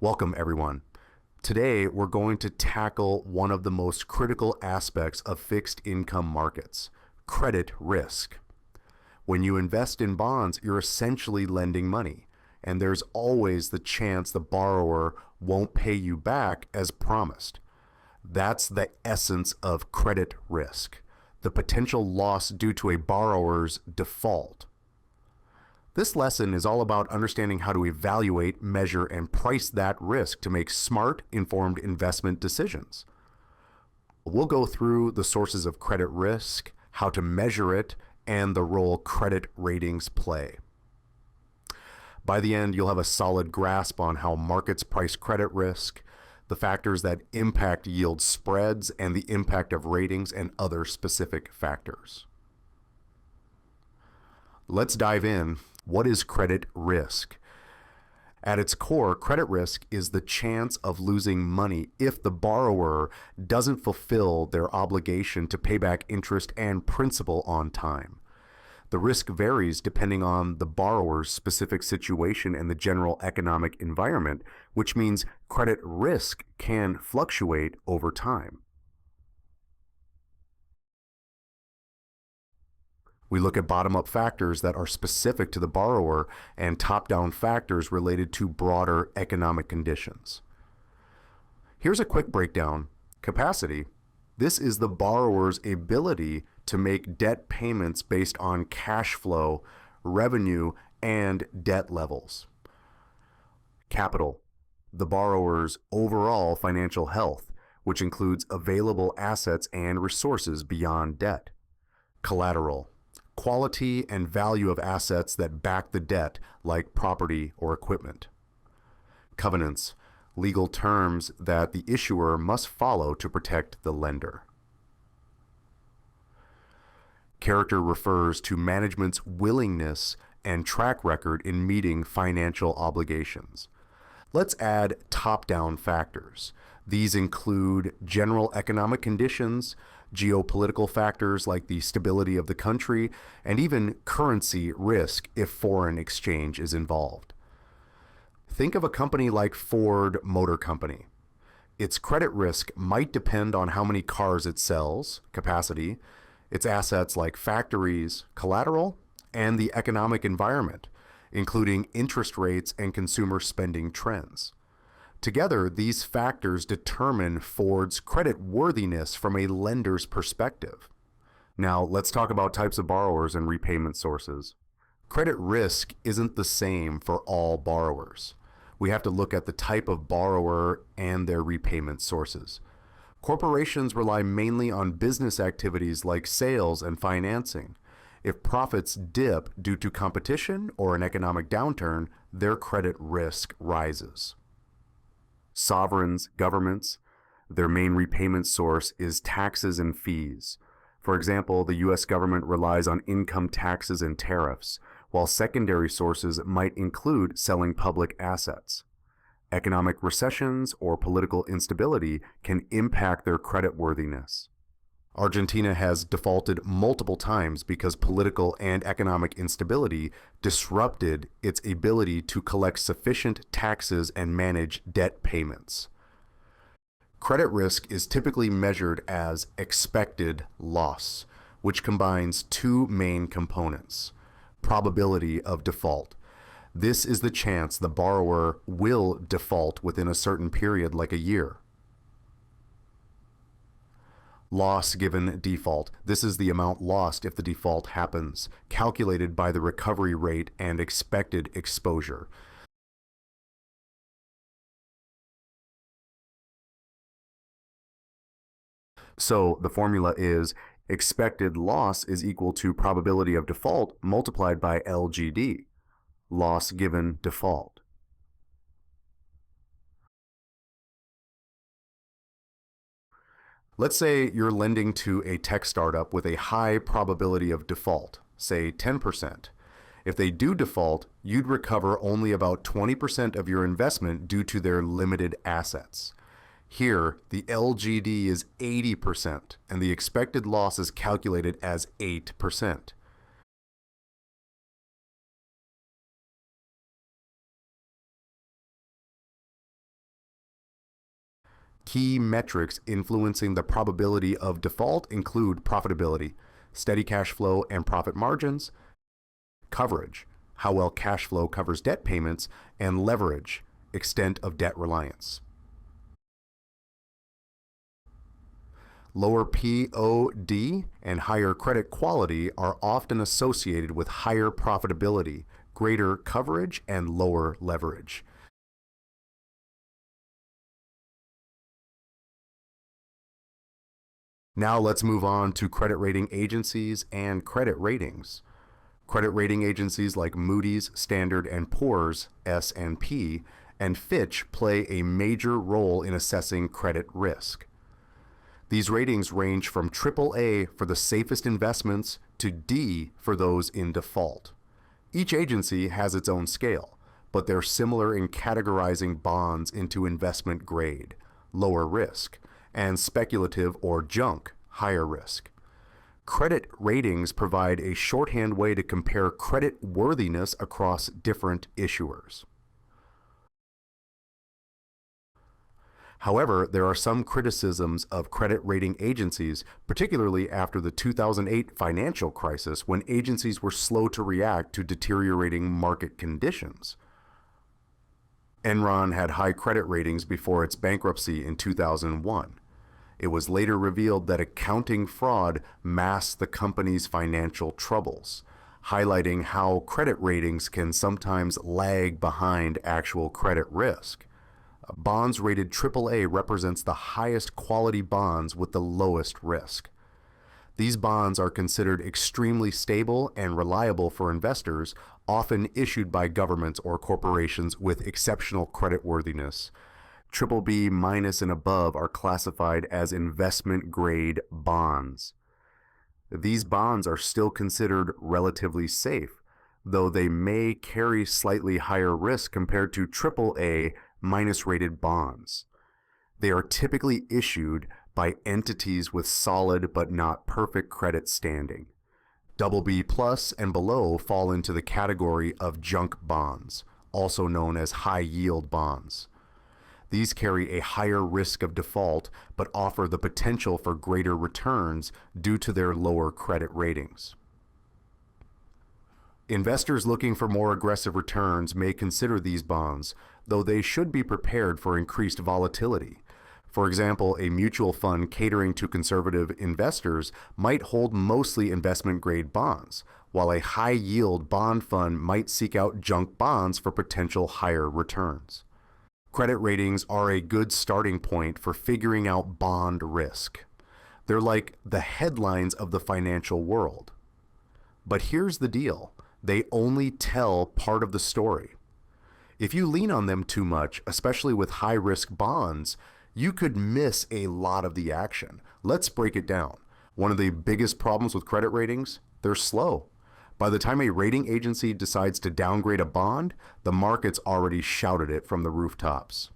Welcome, everyone. Today, we're going to tackle one of the most critical aspects of fixed income markets, credit risk. When you invest in bonds, you're essentially lending money, and there's always the chance the borrower won't pay you back as promised. That's the essence of credit risk, the potential loss due to a borrower's default. This lesson is all about understanding how to evaluate, measure, and price that risk to make smart, informed investment decisions. We'll go through the sources of credit risk, how to measure it, and the role credit ratings play. By the end, you'll have a solid grasp on how markets price credit risk, the factors that impact yield spreads, and the impact of ratings and other specific factors. Let's dive in. What is credit risk? At its core, credit risk is the chance of losing money if the borrower doesn't fulfill their obligation to pay back interest and principal on time. The risk varies depending on the borrower's specific situation and the general economic environment, which means credit risk can fluctuate over time. We look at bottom-up factors that are specific to the borrower and top-down factors related to broader economic conditions. Here's a quick breakdown. Capacity. This is the borrower's ability to make debt payments based on cash flow, revenue, and debt levels. Capital. The borrower's overall financial health, which includes available assets and resources beyond debt. Collateral. Quality and value of assets that back the debt, like property or equipment. Covenants, legal terms that the issuer must follow to protect the lender. Character refers to management's willingness and track record in meeting financial obligations. Let's add top-down factors. These include general economic conditions, geopolitical factors like the stability of the country, and even currency risk if foreign exchange is involved. Think of a company like Ford Motor Company. Its credit risk might depend on how many cars it sells, capacity, its assets like factories, collateral, and the economic environment, including interest rates and consumer spending trends. Together, these factors determine Ford's creditworthiness from a lender's perspective. Now, let's talk about types of borrowers and repayment sources. Credit risk isn't the same for all borrowers. We have to look at the type of borrower and their repayment sources. Corporations rely mainly on business activities like sales and financing. If profits dip due to competition or an economic downturn, their credit risk rises. Sovereigns, governments, their main repayment source is taxes and fees. For example, the U.S. government relies on income taxes and tariffs, while secondary sources might include selling public assets. Economic recessions or political instability can impact their creditworthiness. Argentina has defaulted multiple times because political and economic instability disrupted its ability to collect sufficient taxes and manage debt payments. Credit risk is typically measured as expected loss, which combines two main components: probability of default. This is the chance the borrower will default within a certain period, like a year. Loss given default. This is the amount lost if the default happens, calculated by the recovery rate and expected exposure. So the formula is expected loss is equal to probability of default multiplied by LGD, loss given default. Let's say you're lending to a tech startup with a high probability of default, say 10%. If they do default, you'd recover only about 20% of your investment due to their limited assets. Here, the LGD is 80%, and the expected loss is calculated as 8%. Key metrics influencing the probability of default include profitability, steady cash flow and profit margins, coverage, how well cash flow covers debt payments, and leverage, extent of debt reliance. Lower POD and higher credit quality are often associated with higher profitability, greater coverage, and lower leverage. Now let's move on to credit rating agencies and credit ratings. Credit rating agencies like Moody's, Standard & Poor's, S&P, and Fitch play a major role in assessing credit risk. These ratings range from AAA for the safest investments to D for those in default. Each agency has its own scale, but they're similar in categorizing bonds into investment grade, lower risk, and speculative or junk, higher risk. Credit ratings provide a shorthand way to compare credit worthiness across different issuers. However, there are some criticisms of credit rating agencies, particularly after the 2008 financial crisis when agencies were slow to react to deteriorating market conditions. Enron had high credit ratings before its bankruptcy in 2001. It was later revealed that accounting fraud masked the company's financial troubles, highlighting how credit ratings can sometimes lag behind actual credit risk. Bonds rated AAA represents the highest quality bonds with the lowest risk. These bonds are considered extremely stable and reliable for investors, often issued by governments or corporations with exceptional creditworthiness. BBB- and above are classified as investment-grade bonds. These bonds are still considered relatively safe, though they may carry slightly higher risk compared to AAA- rated bonds. They are typically issued by entities with solid but not perfect credit standing. BB+ and below fall into the category of junk bonds, also known as high-yield bonds. These carry a higher risk of default but offer the potential for greater returns due to their lower credit ratings. Investors looking for more aggressive returns may consider these bonds, though they should be prepared for increased volatility. For example, a mutual fund catering to conservative investors might hold mostly investment-grade bonds, while a high-yield bond fund might seek out junk bonds for potential higher returns. Credit ratings are a good starting point for figuring out bond risk. They're like the headlines of the financial world. But here's the deal. They only tell part of the story. If you lean on them too much, especially with high-risk bonds, you could miss a lot of the action. Let's break it down. One of the biggest problems with credit ratings, they're slow. By the time a rating agency decides to downgrade a bond, the market's already shouted it from the rooftops.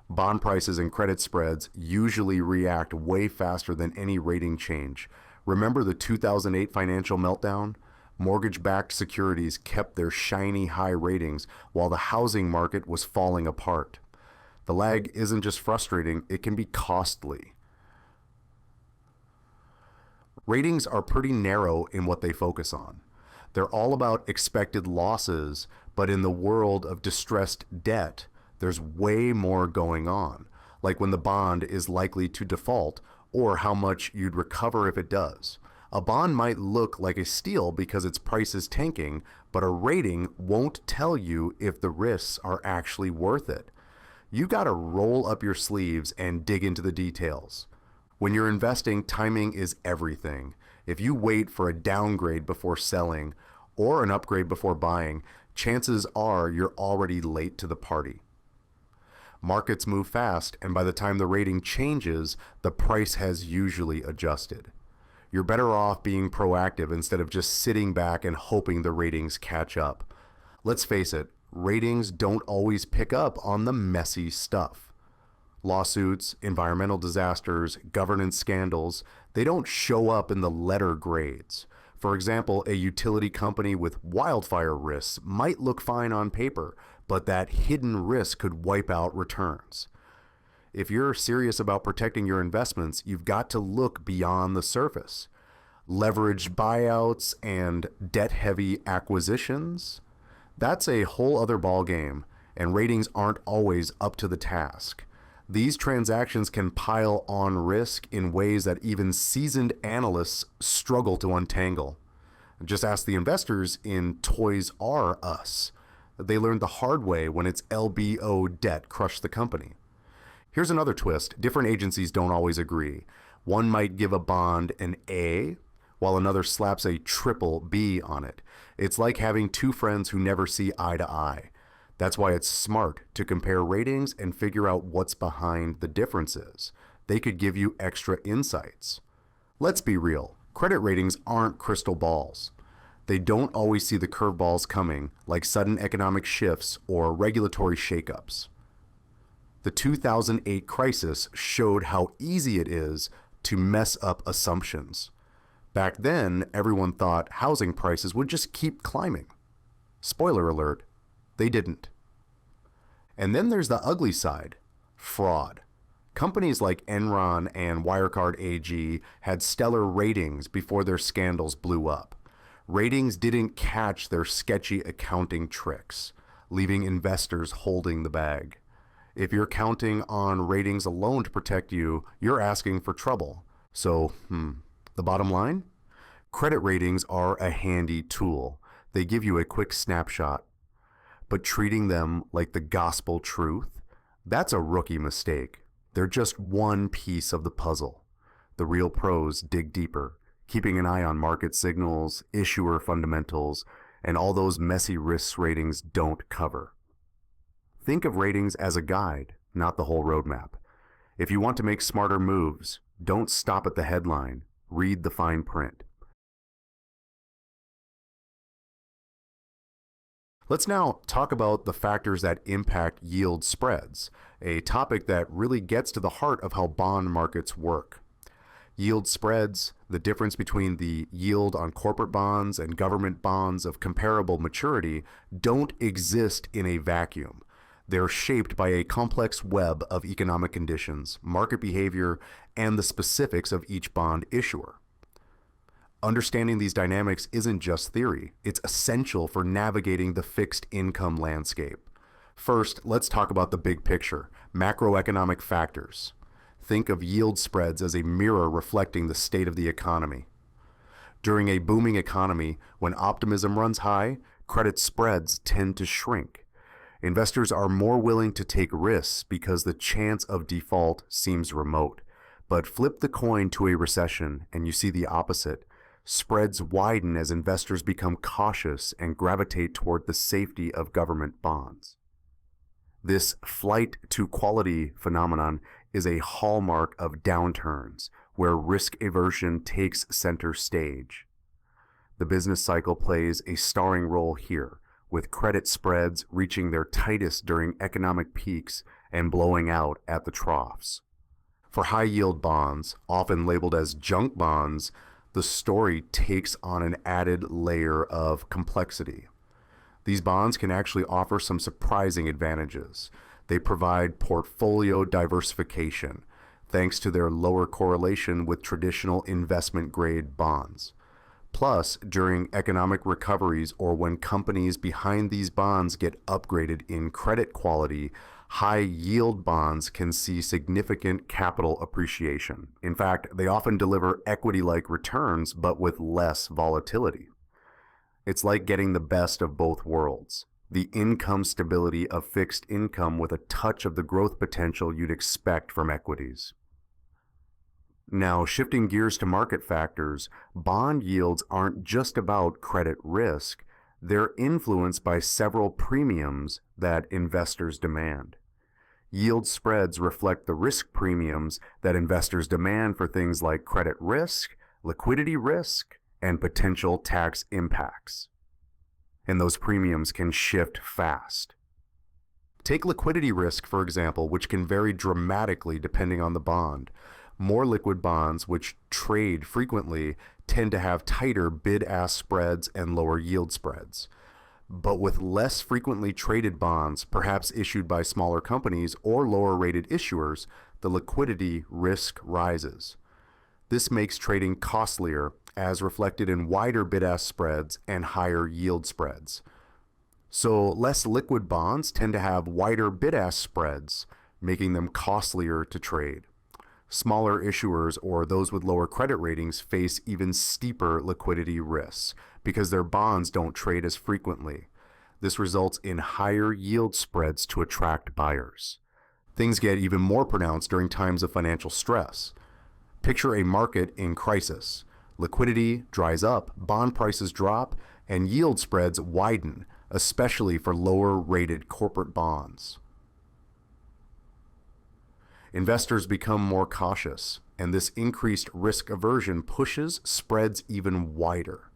Bond prices and credit spreads usually react way faster than any rating change. Remember the 2008 financial meltdown? Mortgage-backed securities kept their shiny high ratings while the housing market was falling apart. The lag isn't just frustrating, it can be costly. Ratings are pretty narrow in what they focus on. They're all about expected losses, but in the world of distressed debt, there's way more going on, like when the bond is likely to default or how much you'd recover if it does. A bond might look like a steal because its price is tanking, but a rating won't tell you if the risks are actually worth it. You gotta roll up your sleeves and dig into the details. When you're investing, timing is everything. If you wait for a downgrade before selling or an upgrade before buying, chances are you're already late to the party. Markets move fast, and by the time the rating changes, the price has usually adjusted. You're better off being proactive instead of just sitting back and hoping the ratings catch up. Let's face it, ratings don't always pick up on the messy stuff. Lawsuits, environmental disasters, governance scandals, they don't show up in the letter grades. For example, a utility company with wildfire risks might look fine on paper, but that hidden risk could wipe out returns. If you're serious about protecting your investments, you've got to look beyond the surface. Leveraged buyouts and debt-heavy acquisitions, that's a whole other ballgame, and ratings aren't always up to the task. These transactions can pile on risk in ways that even seasoned analysts struggle to untangle. Just ask the investors in Toys R Us. They learned the hard way when its LBO debt crushed the company. Here's another twist. Different agencies don't always agree. One might give a bond an A, while another slaps a triple B on it. It's like having two friends who never see eye to eye. That's why it's smart to compare ratings and figure out what's behind the differences. They could give you extra insights. Let's be real. Credit ratings aren't crystal balls. They don't always see the curveballs coming, like sudden economic shifts or regulatory shakeups. The 2008 crisis showed how easy it is to mess up assumptions. Back then, everyone thought housing prices would just keep climbing. Spoiler alert, they didn't. And then there's the ugly side, fraud. Companies like Enron and Wirecard AG had stellar ratings before their scandals blew up. Ratings didn't catch their sketchy accounting tricks, leaving investors holding the bag. If you're counting on ratings alone to protect you, you're asking for trouble. So, the bottom line? Credit ratings are a handy tool. They give you a quick snapshot. But treating them like the gospel truth, that's a rookie mistake. They're just one piece of the puzzle. The real pros dig deeper, keeping an eye on market signals, issuer fundamentals, and all those messy risks ratings don't cover. Think of ratings as a guide, not the whole roadmap. If you want to make smarter moves, don't stop at the headline. Read the fine print. Let's now talk about the factors that impact yield spreads, a topic that really gets to the heart of how bond markets work. Yield spreads, the difference between the yield on corporate bonds and government bonds of comparable maturity, don't exist in a vacuum. They're shaped by a complex web of economic conditions, market behavior, and the specifics of each bond issuer. Understanding these dynamics isn't just theory. It's essential for navigating the fixed income landscape. First, let's talk about the big picture, macroeconomic factors. Think of yield spreads as a mirror reflecting the state of the economy. During a booming economy, when optimism runs high, credit spreads tend to shrink. Investors are more willing to take risks because the chance of default seems remote. But flip the coin to a recession and you see the opposite. Spreads widen as investors become cautious and gravitate toward the safety of government bonds. This flight to quality phenomenon is a hallmark of downturns, where risk aversion takes center stage. The business cycle plays a starring role here, with credit spreads reaching their tightest during economic peaks and blowing out at the troughs. For high-yield bonds, often labeled as junk bonds, the story takes on an added layer of complexity. These bonds can actually offer some surprising advantages. They provide portfolio diversification, thanks to their lower correlation with traditional investment-grade bonds. Plus, during economic recoveries or when companies behind these bonds get upgraded in credit quality, high-yield bonds can see significant capital appreciation. In fact, they often deliver equity-like returns, but with less volatility. It's like getting the best of both worlds. The income stability of fixed income with a touch of the growth potential you'd expect from equities. Now, shifting gears to market factors, bond yields aren't just about credit risk. They're influenced by several premiums that investors demand. Yield spreads reflect the risk premiums that investors demand for things like credit risk, liquidity risk, and potential tax impacts. And those premiums can shift fast. Take liquidity risk, for example, which can vary dramatically depending on the bond. More liquid bonds, which trade frequently, tend to have tighter bid-ask spreads and lower yield spreads. But with less frequently traded bonds, perhaps issued by smaller companies or lower rated issuers, the liquidity risk rises. This makes trading costlier, as reflected in wider bid-ask spreads and higher yield spreads. So less liquid bonds tend to have wider bid-ask spreads, making them costlier to trade. Smaller issuers or those with lower credit ratings face even steeper liquidity risks because their bonds don't trade as frequently. This results in higher yield spreads to attract buyers. Things get even more pronounced during times of financial stress. Picture a market in crisis. Liquidity dries up, bond prices drop, and yield spreads widen, especially for lower-rated corporate bonds. Investors become more cautious, and this increased risk aversion pushes spreads even wider.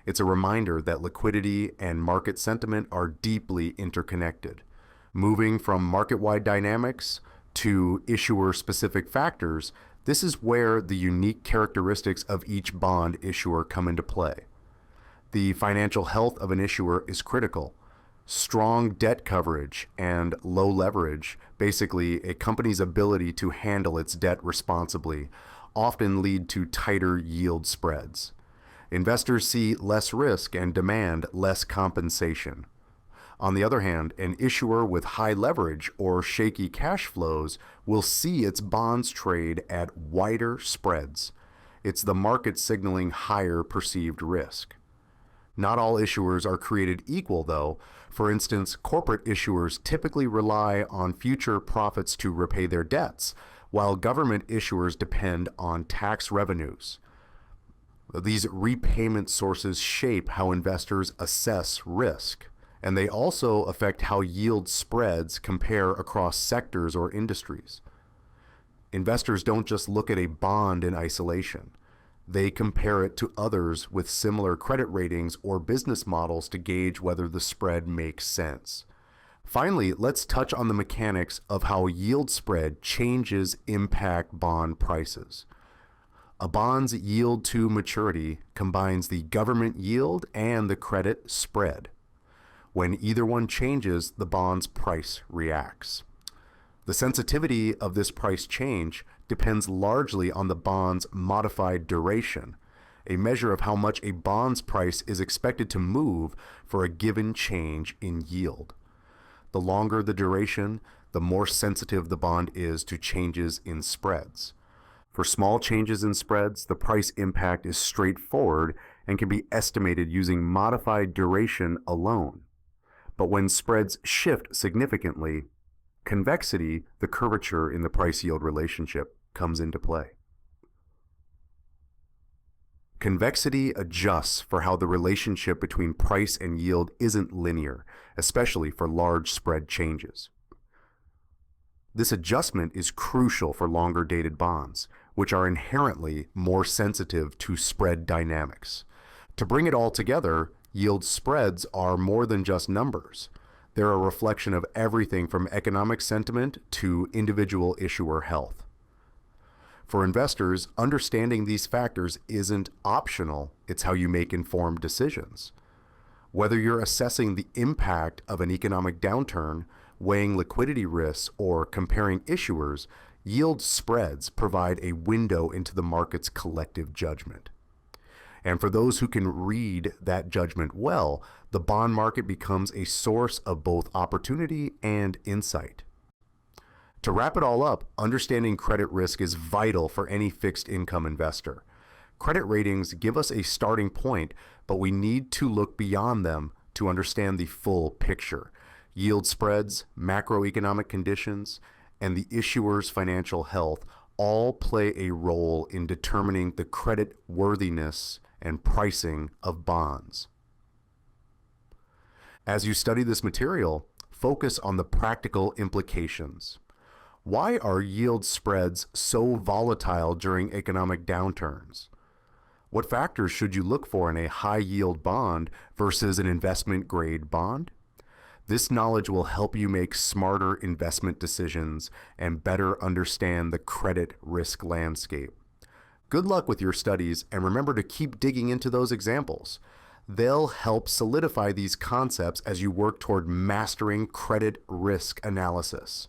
It's a reminder that liquidity and market sentiment are deeply interconnected. Moving from market-wide dynamics to issuer-specific factors, this is where the unique characteristics of each bond issuer come into play. The financial health of an issuer is critical. Strong debt coverage and low leverage, basically a company's ability to handle its debt responsibly, often lead to tighter yield spreads. Investors see less risk and demand less compensation. On the other hand, an issuer with high leverage or shaky cash flows will see its bonds trade at wider spreads. It's the market signaling higher perceived risk. Not all issuers are created equal, though. For instance, corporate issuers typically rely on future profits to repay their debts, while government issuers depend on tax revenues. These repayment sources shape how investors assess risk, and they also affect how yield spreads compare across sectors or industries. Investors don't just look at a bond in isolation. They compare it to others with similar credit ratings or business models to gauge whether the spread makes sense. Finally, let's touch on the mechanics of how yield spread changes impact bond prices. A bond's yield to maturity combines the government yield and the credit spread. When either one changes, the bond's price reacts. The sensitivity of this price change depends largely on the bond's modified duration, a measure of how much a bond's price is expected to move for a given change in yield. The longer the duration, the more sensitive the bond is to changes in spreads. For small changes in spreads, the price impact is straightforward and can be estimated using modified duration alone. But when spreads shift significantly, convexity, the curvature in the price-yield relationship, comes into play. Convexity adjusts for how the relationship between price and yield isn't linear, especially for large spread changes. This adjustment is crucial for longer-dated bonds, which are inherently more sensitive to spread dynamics. To bring it all together, yield spreads are more than just numbers. They're a reflection of everything from economic sentiment to individual issuer health. For investors, understanding these factors isn't optional, it's how you make informed decisions. Whether you're assessing the impact of an economic downturn, weighing liquidity risks, or comparing issuers, yield spreads provide a window into the market's collective judgment. And for those who can read that judgment well, the bond market becomes a source of both opportunity and insight. To wrap it all up, understanding credit risk is vital for any fixed income investor. Credit ratings give us a starting point, but we need to look beyond them to understand the full picture. Yield spreads, macroeconomic conditions, and the issuer's financial health all play a role in determining the credit worthiness and pricing of bonds. As you study this material, focus on the practical implications. Why are yield spreads so volatile during economic downturns? What factors should you look for in a high-yield bond versus an investment-grade bond? This knowledge will help you make smarter investment decisions and better understand the credit risk landscape. Good luck with your studies, and remember to keep digging into those examples. They'll help solidify these concepts as you work toward mastering credit risk analysis.